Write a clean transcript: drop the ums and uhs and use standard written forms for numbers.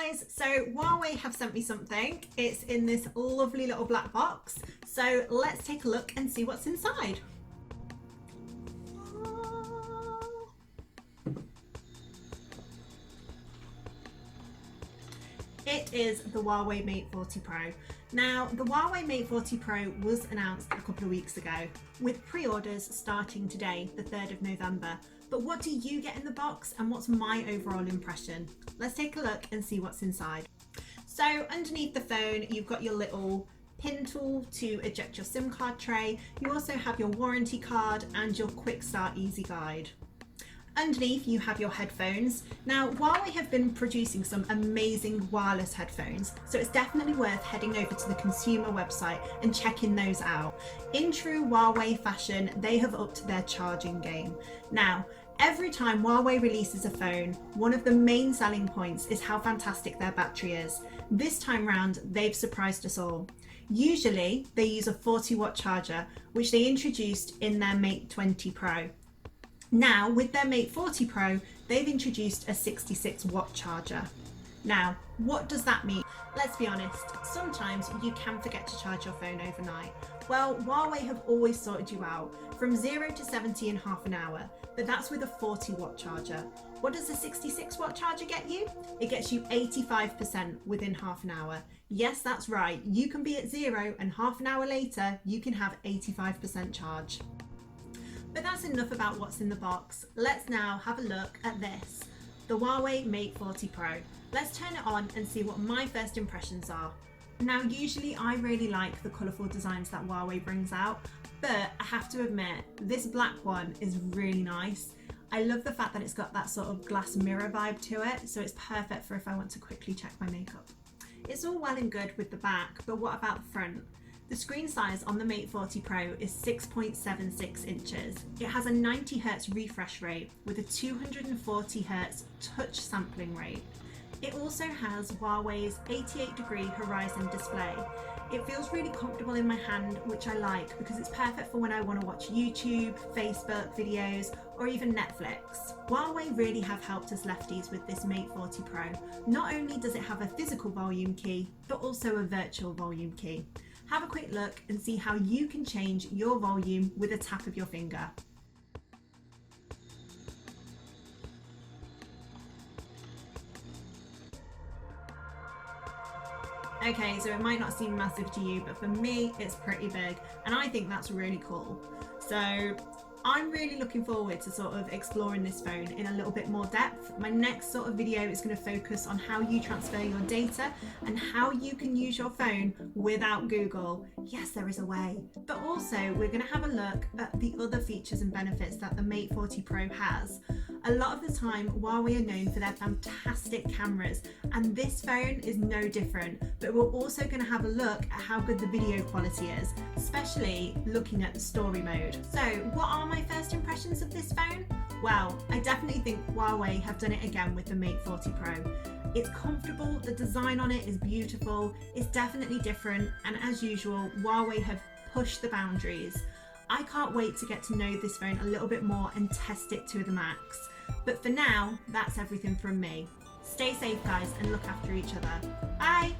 guys, so Huawei have sent me something. It's in this lovely little black box. So let's take a look and see what's inside. It is the Huawei Mate 40 Pro. Now, the Huawei Mate 40 Pro was announced a couple of weeks ago, with pre-orders starting today, the 3rd of November. But what do you get in the box and what's my overall impression? Let's take a look and see what's inside. So underneath the phone, you've got your little pin tool to eject your SIM card tray. You also have your warranty card and your quick start easy guide. Underneath you have your headphones. Now Huawei have been producing some amazing wireless headphones, so it's definitely worth heading over to the consumer website and checking those out. In true Huawei fashion, they have upped their charging game. Now, every time Huawei releases a phone, one of the main selling points is how fantastic their battery is. This time round, they've surprised us all. Usually, they use a 40-watt charger, which they introduced in their Mate 20 Pro. Now, with their Mate 40 Pro, they've introduced a 66-watt charger. Now, what does that mean? Let's be honest, sometimes you can forget to charge your phone overnight. Well, Huawei have always sorted you out, from 0 to 70 in half an hour, but that's with a 40-watt charger. What does a 66-watt charger get you? It gets you 85% within half an hour. Yes, that's right, you can be at 0 and half an hour later, you can have 85% charge. But that's enough about what's in the box. Let's now have a look at this, the Huawei Mate 40 Pro. Let's turn it on and see what my first impressions are. Now, usually I really like the colourful designs that Huawei brings out, but I have to admit, this black one is really nice. I love the fact that it's got that sort of glass mirror vibe to it, so it's perfect for if I want to quickly check my makeup. It's all well and good with the back, but what about the front? The screen size on the Mate 40 Pro is 6.76 inches. It has a 90Hz refresh rate with a 240Hz touch sampling rate. It also has Huawei's 88-degree horizon display. It feels really comfortable in my hand, which I like because it's perfect for when I want to watch YouTube, Facebook videos, or even Netflix. Huawei really have helped us lefties with this Mate 40 Pro. Not only does it have a physical volume key, but also a virtual volume key. Have a quick look and see how you can change your volume with a tap of your finger. Okay, so it might not seem massive to you, but for me, it's pretty big, and I think that's really cool. So I'm really looking forward to sort of exploring this phone in a little bit more depth. My next sort of video is going to focus on how you transfer your data and how you can use your phone without Google. Yes, there is a way. But also, we're going to have a look at the other features and benefits that the Mate 40 Pro has. A lot of the time, Huawei are known for their fantastic cameras, and this phone is no different. But we're also going to have a look at how good the video quality is, especially looking at the story mode. So, what are my first impressions of this phone? Well, I definitely think Huawei have done it again with the Mate 40 Pro. It's comfortable, the design on it is beautiful, it's definitely different, and as usual, Huawei have pushed the boundaries. I can't wait to get to know this phone a little bit more and test it to the max. But for now, that's everything from me. Stay safe, guys, and look after each other. Bye!